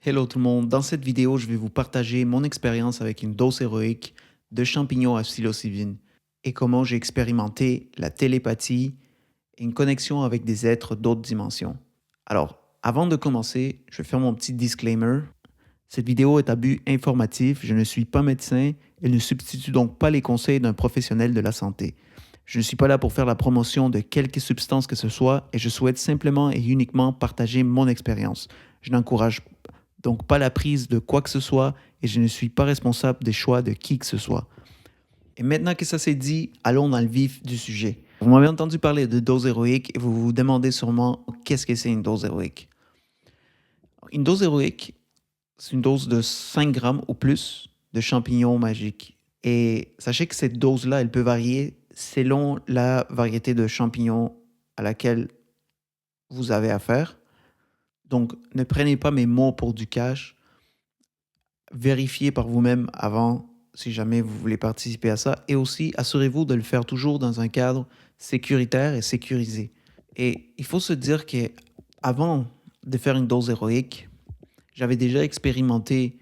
Hello tout le monde, dans cette vidéo, je vais vous partager mon expérience avec une dose héroïque de champignons à psilocybine et comment j'ai expérimenté la télépathie et une connexion avec des êtres d'autres dimensions. Alors, avant de commencer, je vais faire mon petit disclaimer. Cette vidéo est à but informatif, je ne suis pas médecin et ne substitue donc pas les conseils d'un professionnel de la santé. Je ne suis pas là pour faire la promotion de quelque substance que ce soit et je souhaite simplement et uniquement partager mon expérience. Je n'encourage donc pas la prise de quoi que ce soit et je ne suis pas responsable des choix de qui que ce soit. Et maintenant que ça s'est dit, allons dans le vif du sujet. Vous m'avez entendu parler de dose héroïque et vous vous demandez sûrement qu'est-ce que c'est une dose héroïque. Une dose héroïque, c'est une dose de 5 grammes ou plus de champignons magiques. Et sachez que cette dose-là, elle peut varier selon la variété de champignons à laquelle vous avez affaire. Donc, ne prenez pas mes mots pour du cash. Vérifiez par vous-même avant si jamais vous voulez participer à ça. Et aussi, assurez-vous de le faire toujours dans un cadre sécuritaire et sécurisé. Et il faut se dire que avant de faire une dose héroïque, j'avais déjà expérimenté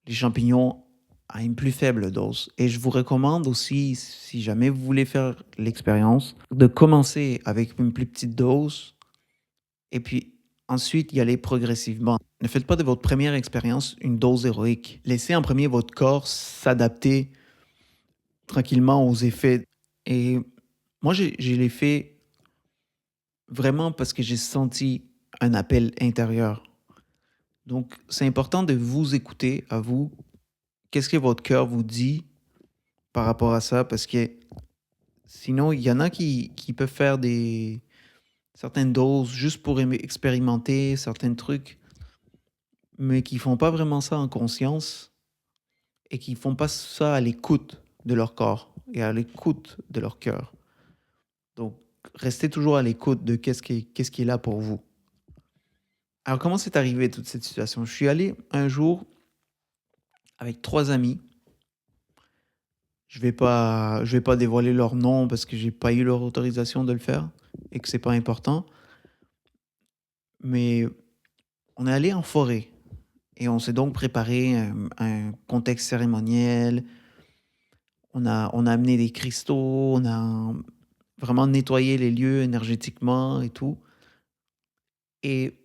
les champignons à une plus faible dose. Et je vous recommande aussi, si jamais vous voulez faire l'expérience, de commencer avec une plus petite dose et puis ensuite y aller progressivement. Ne faites pas de votre première expérience une dose héroïque. Laissez en premier votre corps s'adapter tranquillement aux effets. Et moi, j'ai les fait vraiment parce que j'ai senti un appel intérieur. Donc, c'est important de vous écouter à vous. Qu'est-ce que votre cœur vous dit par rapport à ça? Parce que sinon, il y en a qui peuvent faire certaines doses juste pour expérimenter certains trucs, mais qui font pas vraiment ça en conscience et qui font pas ça à l'écoute de leur corps et à l'écoute de leur cœur. Donc, restez toujours à l'écoute de qu'est-ce qui est là pour vous. Alors, comment c'est arrivé toute cette situation? Je suis allé un jour avec 3 amis. Je vais pas dévoiler leur nom parce que j'ai pas eu leur autorisation de le faire et que c'est pas important. Mais on est allé en forêt et on s'est donc préparé un contexte cérémoniel. On a amené des cristaux, on a vraiment nettoyé les lieux énergétiquement et tout. Et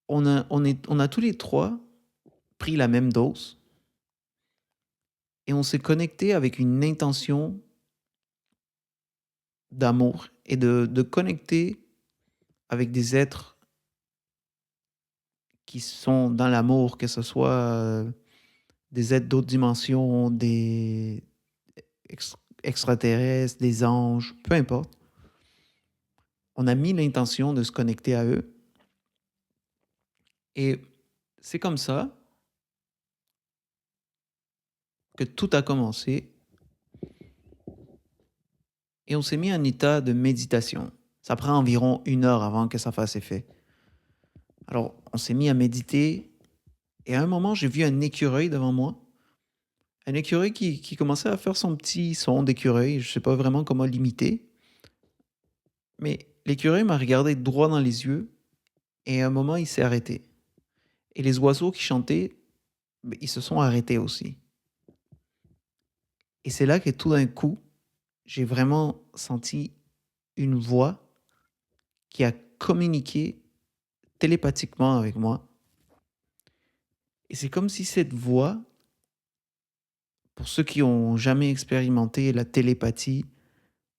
on a tous les 3 pris la même dose et on s'est connecté avec une intention d'amour et de connecter avec des êtres qui sont dans l'amour, que ce soit, des êtres d'autres dimensions, des extraterrestres, des anges, peu importe. On a mis l'intention de se connecter à eux et c'est comme ça que tout a commencé et on s'est mis en état de méditation. Ça prend environ 1 heure avant que ça fasse effet. Alors, on s'est mis à méditer et à un moment, j'ai vu un écureuil devant moi. Un écureuil qui commençait à faire son petit son d'écureuil. Je ne sais pas vraiment comment l'imiter, mais l'écureuil m'a regardé droit dans les yeux et à un moment, il s'est arrêté. Et les oiseaux qui chantaient, beh, ils se sont arrêtés aussi. Et c'est là que tout d'un coup, j'ai vraiment senti une voix qui a communiqué télépathiquement avec moi. Et c'est comme si cette voix, pour ceux qui ont jamais expérimenté la télépathie,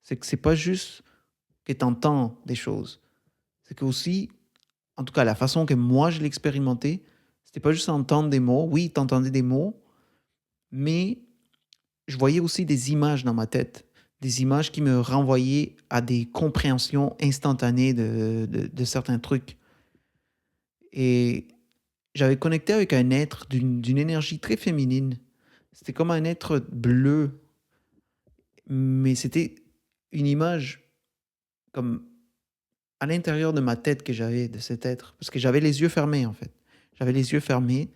c'est que c'est pas juste que tu entends des choses. C'est que aussi, en tout cas la façon que moi je l'ai expérimenté, c'était pas juste entendre des mots. Oui, tu entendais des mots, mais je voyais aussi des images dans ma tête. Des images qui me renvoyaient à des compréhensions instantanées de certains trucs. Et j'avais connecté avec un être d'une énergie très féminine. C'était comme un être bleu, mais c'était une image comme à l'intérieur de ma tête que j'avais de cet être. Parce que j'avais les yeux fermés, en fait. J'avais les yeux fermés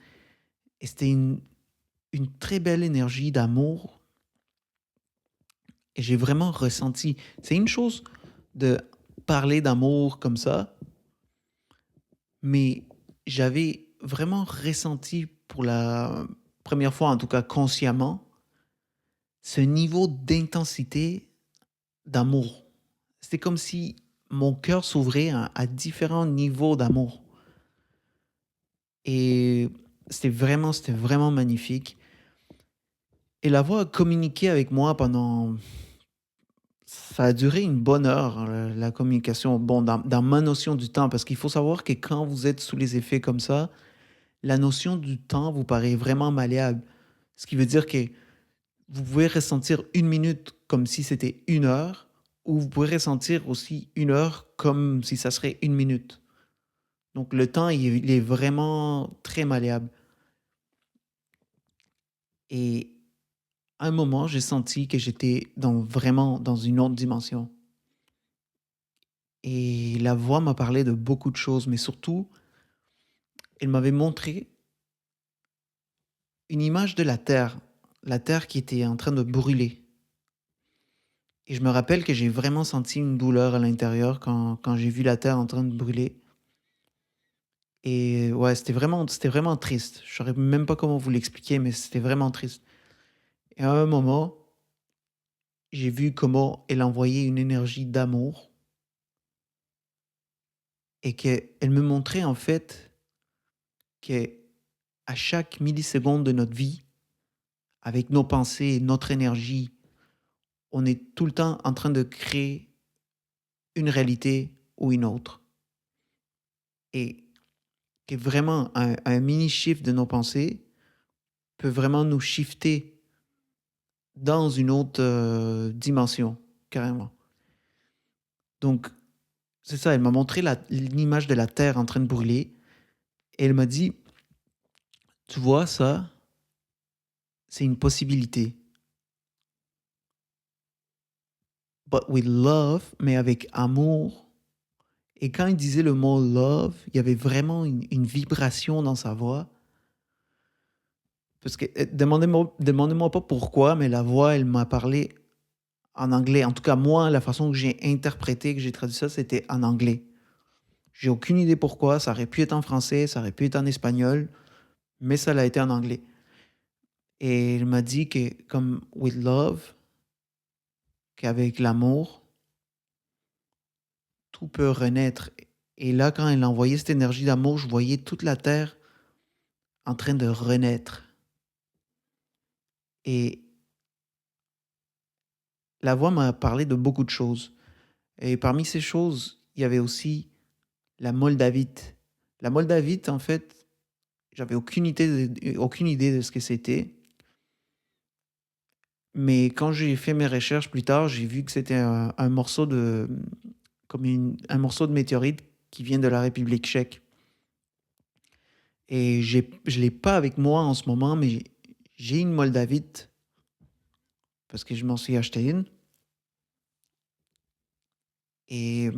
et c'était une très belle énergie d'amour. Et j'ai vraiment ressenti. C'est une chose de parler d'amour comme ça, mais j'avais vraiment ressenti pour la première fois, en tout cas consciemment, ce niveau d'intensité d'amour. C'était comme si mon cœur s'ouvrait à différents niveaux d'amour. Et c'était vraiment magnifique. Et la voix a communiqué avec moi pendant... Ça a duré une bonne heure, la communication, bon, dans ma notion du temps, parce qu'il faut savoir que quand vous êtes sous les effets comme ça, la notion du temps vous paraît vraiment malléable. Ce qui veut dire que vous pouvez ressentir une minute comme si c'était une heure, ou vous pouvez ressentir aussi une heure comme si ça serait une minute. Donc le temps, il est vraiment très malléable. Et à un moment, j'ai senti que j'étais vraiment dans une autre dimension. Et la voix m'a parlé de beaucoup de choses, mais surtout, elle m'avait montré une image de la terre qui était en train de brûler. Et je me rappelle que j'ai vraiment senti une douleur à l'intérieur quand j'ai vu la terre en train de brûler. Et ouais, c'était vraiment triste. Je saurais même pas comment vous l'expliquer, mais c'était vraiment triste. Et à un moment, j'ai vu comment elle envoyait une énergie d'amour et qu'elle me montrait en fait que à chaque milliseconde de notre vie, avec nos pensées, notre énergie, on est tout le temps en train de créer une réalité ou une autre. Et que vraiment un mini shift de nos pensées peut vraiment nous shifter dans une autre dimension, carrément. Donc, c'est ça, elle m'a montré l'image de la Terre en train de brûler et elle m'a dit, tu vois ça, c'est une possibilité. But with love, mais avec amour. Et quand il disait le mot love, il y avait vraiment une vibration dans sa voix. Parce que demandez-moi pas pourquoi, mais la voix, elle m'a parlé en anglais. En tout cas, moi, la façon que j'ai interprété, que j'ai traduit ça, c'était en anglais. J'ai aucune idée pourquoi. Ça aurait pu être en français, ça aurait pu être en espagnol, mais ça l'a été en anglais. Et elle m'a dit que, comme with love, qu'avec l'amour, tout peut renaître. Et là, quand elle a envoyé cette énergie d'amour, je voyais toute la terre en train de renaître. Et la voix m'a parlé de beaucoup de choses. Et parmi ces choses, il y avait aussi la Moldavite. La Moldavite, en fait, j'avais aucune idée de ce que c'était. Mais quand j'ai fait mes recherches plus tard, j'ai vu que c'était un morceau un morceau de météorite qui vient de la République tchèque. Et je l'ai pas avec moi en ce moment, mais j'ai une Moldavite parce que je m'en suis acheté une. Et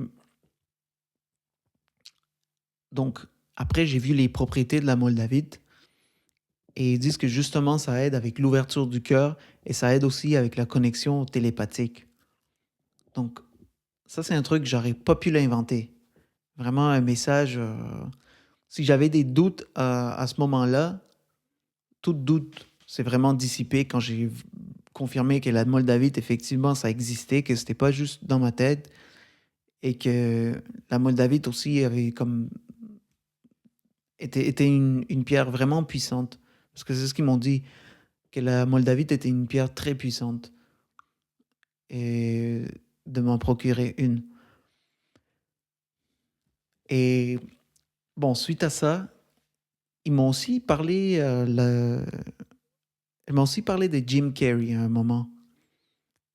donc, après, j'ai vu les propriétés de la Moldavite et ils disent que justement, ça aide avec l'ouverture du cœur et ça aide aussi avec la connexion télépathique. Donc, ça, c'est un truc que j'aurais pas pu l'inventer. Vraiment un message. Si j'avais des doutes à ce moment-là, tout doute s'est vraiment dissipé quand j'ai confirmé que la Moldavite, effectivement, ça existait, que c'était pas juste dans ma tête et que la Moldavite aussi avait comme était une pierre vraiment puissante. Parce que c'est ce qu'ils m'ont dit, que la Moldavite était une pierre très puissante et de m'en procurer une. Et bon, suite à ça, ils m'ont aussi parlé, ils m'ont aussi parlé de Jim Carrey à un moment.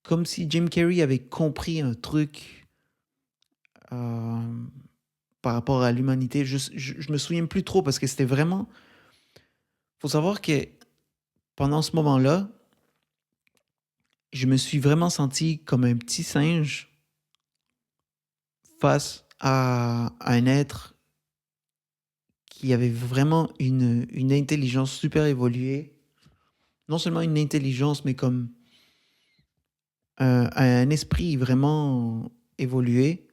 Comme si Jim Carrey avait compris un truc euh, par rapport à l'humanité. Je me souviens plus trop parce que c'était vraiment. Faut savoir que pendant ce moment-là, je me suis vraiment senti comme un petit singe face à un être qui avait vraiment une intelligence super évoluée. Non seulement une intelligence, mais comme un esprit vraiment évolué.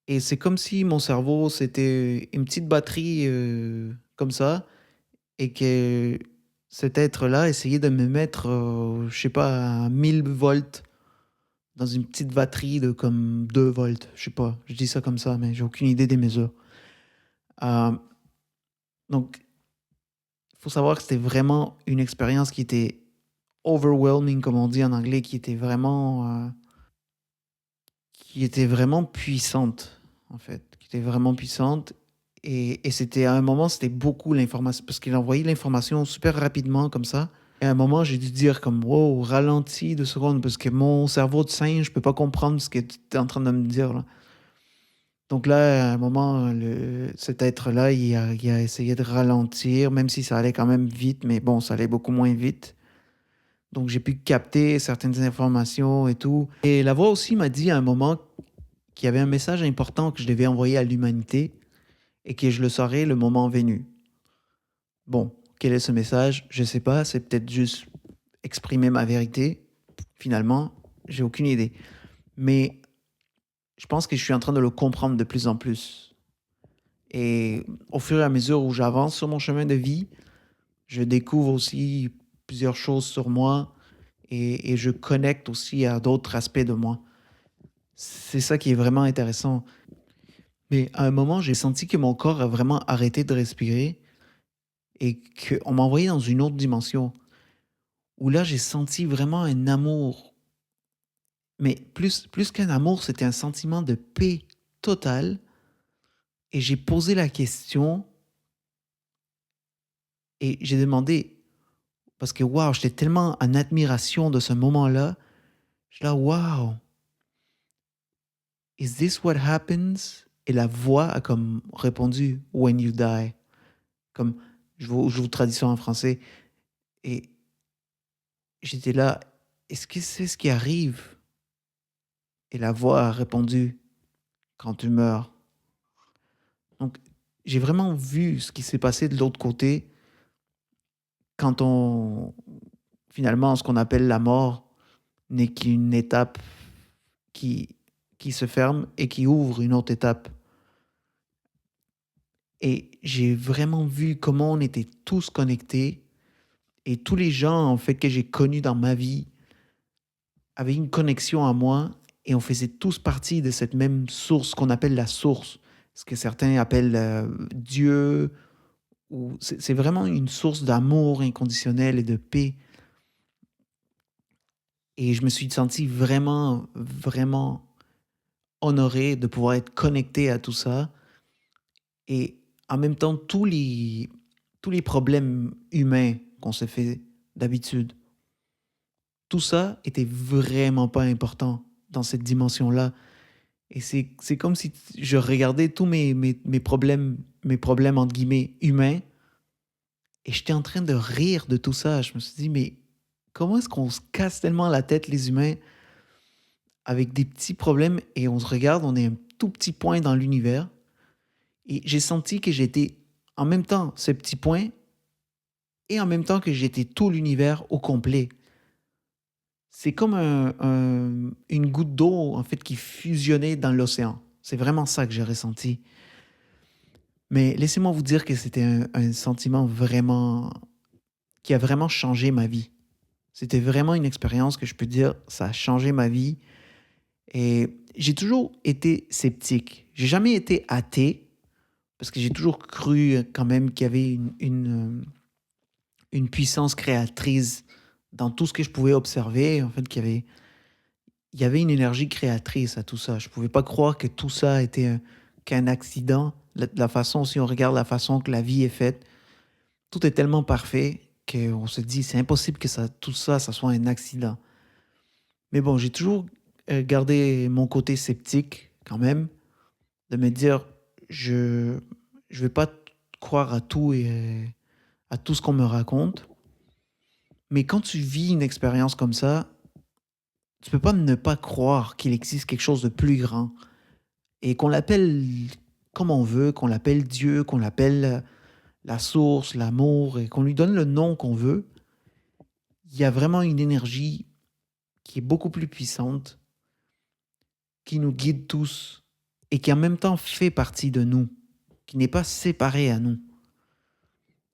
Et c'est comme si mon cerveau, c'était une petite batterie comme ça, et que cet être-là essayait de me mettre, je sais pas, à 1000 volts dans une petite batterie de comme 2 volts. Je sais pas, je dis ça comme ça, mais j'ai aucune idée des mesures. Euh, donc, il faut savoir que c'était vraiment une expérience qui était overwhelming, comme on dit en anglais, qui était vraiment puissante, en fait, qui était vraiment puissante. Et c'était à un moment, c'était beaucoup l'information, parce qu'il envoyait l'information super rapidement comme ça. Et à un moment, j'ai dû dire comme, wow, ralentis 2 secondes, parce que mon cerveau de singe, je peux pas comprendre ce que tu es en train de me dire, là. Donc là, à un moment, cet être-là, il a essayé de ralentir, même si ça allait quand même vite, mais bon, ça allait beaucoup moins vite. Donc j'ai pu capter certaines informations et tout. Et la voix aussi m'a dit à un moment qu'il y avait un message important que je devais envoyer à l'humanité et que je le saurais le moment venu. Bon, quel est ce message? Je sais pas, c'est peut-être juste exprimer ma vérité. Finalement, j'ai aucune idée. Mais je pense que je suis en train de le comprendre de plus en plus. Et au fur et à mesure où j'avance sur mon chemin de vie, je découvre aussi plusieurs choses sur moi et je connecte aussi à d'autres aspects de moi. C'est ça qui est vraiment intéressant. Mais à un moment, j'ai senti que mon corps a vraiment arrêté de respirer et qu'on m'a envoyé dans une autre dimension où là, j'ai senti vraiment un amour. Mais plus qu'un amour, c'était un sentiment de paix totale. Et j'ai posé la question et j'ai demandé, parce que waouh, j'étais tellement en admiration de ce moment-là. Je suis là, waouh, is this what happens? Et la voix a comme répondu, when you die. Comme, je vous traduis ça en français. Et j'étais là, est-ce que c'est ce qui arrive? Et la voix a répondu, quand tu meurs. Donc, j'ai vraiment vu ce qui s'est passé de l'autre côté quand finalement, ce qu'on appelle la mort n'est qu'une étape qui, qui se ferme et qui ouvre une autre étape. Et j'ai vraiment vu comment on était tous connectés et tous les gens, en fait, que j'ai connus dans ma vie avaient une connexion à moi et on faisait tous partie de cette même source qu'on appelle la source. Ce que certains appellent Dieu, ou c'est vraiment une source d'amour inconditionnel et de paix. Et je me suis senti vraiment, vraiment honoré de pouvoir être connecté à tout ça. Et en même temps, tous les problèmes humains qu'on se fait d'habitude, tout ça était vraiment pas important dans cette dimension-là. Et c'est comme si je regardais tous mes problèmes, entre guillemets, humains, et j'étais en train de rire de tout ça. Je me suis dit, mais comment est-ce qu'on se casse tellement la tête, les humains, avec des petits problèmes, et on se regarde, on est un tout petit point dans l'univers. Et j'ai senti que j'étais en même temps ce petit point, et en même temps que j'étais tout l'univers au complet. C'est comme une goutte d'eau, en fait, qui fusionnait dans l'océan. C'est vraiment ça que j'ai ressenti. Mais laissez-moi vous dire que c'était un sentiment vraiment, qui a vraiment changé ma vie. C'était vraiment une expérience que je peux dire, ça a changé ma vie. Et j'ai toujours été sceptique. J'ai jamais été athée, parce que j'ai toujours cru quand même qu'il y avait une puissance créatrice dans tout ce que je pouvais observer. En fait, il y avait une énergie créatrice à tout ça. Je ne pouvais pas croire que tout ça était qu'un accident. La façon, si on regarde la façon que la vie est faite, tout est tellement parfait qu'on se dit c'est impossible que tout ça, ça soit un accident. Mais bon, j'ai toujours gardé mon côté sceptique quand même, de me dire je je vais pas croire à tout et à tout ce qu'on me raconte. Mais quand tu vis une expérience comme ça, tu peux pas ne pas croire qu'il existe quelque chose de plus grand et qu'on l'appelle comme on veut, qu'on l'appelle Dieu, qu'on l'appelle la source, l'amour et qu'on lui donne le nom qu'on veut. Il y a vraiment une énergie qui est beaucoup plus puissante, qui nous guide tous. et qui en même temps fait partie de nous, qui n'est pas séparé à nous.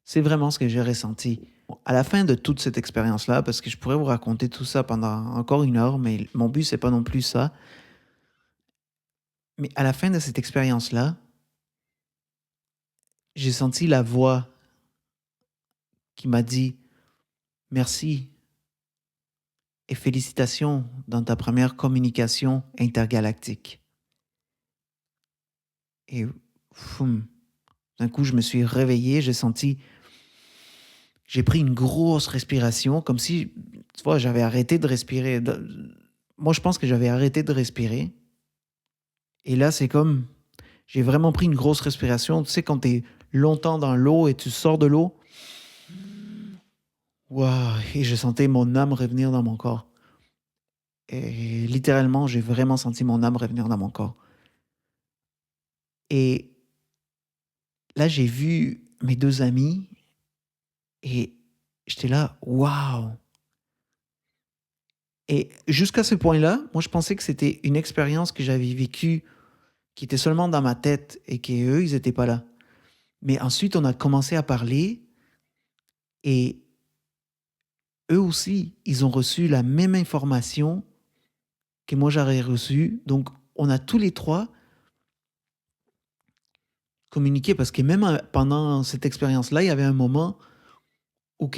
C'est vraiment ce que j'ai ressenti. Bon, à la fin de toute cette expérience-là, parce que je pourrais vous raconter tout ça pendant encore 1 heure, mais mon but, c'est pas non plus ça. Mais à la fin de cette expérience-là, j'ai senti la voix qui m'a dit merci et félicitations dans ta première communication intergalactique. Et foum, d'un coup, je me suis réveillé, j'ai pris une grosse respiration, comme si, tu vois, j'avais arrêté de respirer. Moi, je pense que j'avais arrêté de respirer. Et là, c'est comme, j'ai vraiment pris une grosse respiration. Tu sais, quand tu es longtemps dans l'eau et tu sors de l'eau, waouh, et je sentais mon âme revenir dans mon corps. Et littéralement, j'ai vraiment senti mon âme revenir dans mon corps. Et là, j'ai vu mes 2 amis et j'étais là, waouh! Et jusqu'à ce point-là, moi, je pensais que c'était une expérience que j'avais vécue qui était seulement dans ma tête et qu'eux, ils étaient pas là. Mais ensuite, on a commencé à parler et eux aussi, ils ont reçu la même information que moi j'aurais reçue. Donc, on a tous les 3 communiqué parce que même pendant cette expérience-là, il y avait un moment où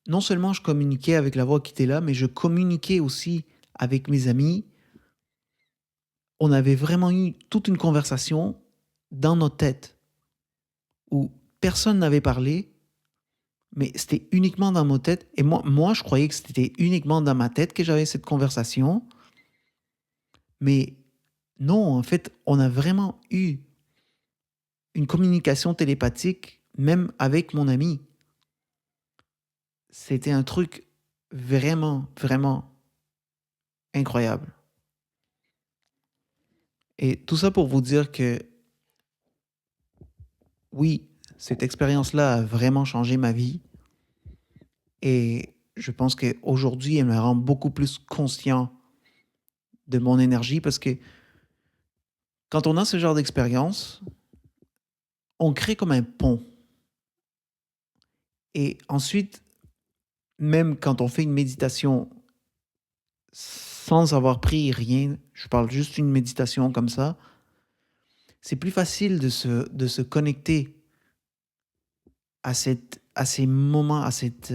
non seulement je communiquais avec la voix qui était là, mais je communiquais aussi avec mes amis. On avait vraiment eu toute une conversation dans notre tête où personne n'avait parlé, mais c'était uniquement dans ma tête. Et moi, je croyais que c'était uniquement dans ma tête que j'avais cette conversation. Mais non, en fait, on a vraiment eu une communication télépathique, même avec mon ami. C'était un truc vraiment, vraiment incroyable. Et tout ça pour vous dire que oui, cette expérience-là a vraiment changé ma vie. Et je pense qu'aujourd'hui, elle me rend beaucoup plus conscient de mon énergie parce que quand on a ce genre d'expérience, on crée comme un pont. Et ensuite, même quand on fait une méditation sans avoir pris rien, je parle juste une méditation comme ça, c'est plus facile de se connecter à ces moments, à cette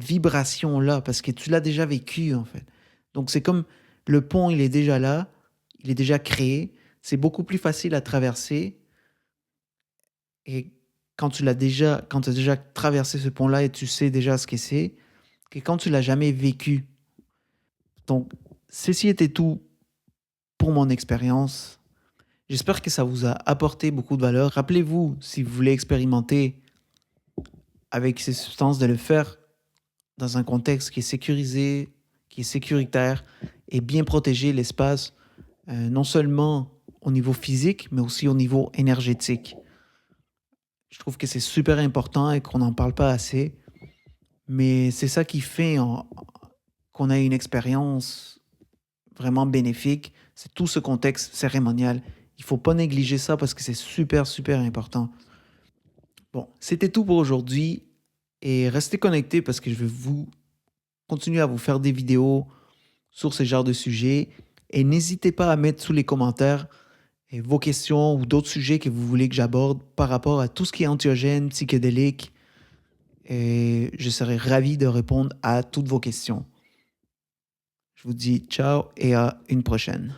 vibration-là, parce que tu l'as déjà vécu, en fait. Donc, c'est comme le pont, il est déjà là, il est déjà créé, c'est beaucoup plus facile à traverser. Et quand tu as déjà traversé ce pont-là et tu sais déjà ce que c'est, que quand tu l'as jamais vécu. Donc, ceci était tout pour mon expérience. J'espère que ça vous a apporté beaucoup de valeur. Rappelez-vous, si vous voulez expérimenter avec ces substances, de le faire dans un contexte qui est sécurisé, qui est sécuritaire et bien protéger l'espace, non seulement au niveau physique, mais aussi au niveau énergétique. Je trouve que c'est super important et qu'on n'en parle pas assez, mais c'est ça qui fait qu'on a une expérience vraiment bénéfique. C'est tout ce contexte cérémonial. Il ne faut pas négliger ça parce que c'est super, super important. Bon, c'était tout pour aujourd'hui et restez connectés parce que je vais continuer à vous faire des vidéos sur ce genre de sujets. Et n'hésitez pas à mettre sous les commentaires vos questions ou d'autres sujets que vous voulez que j'aborde par rapport à tout ce qui est anxiogène, psychédélique. Et je serai ravi de répondre à toutes vos questions. Je vous dis ciao et à une prochaine.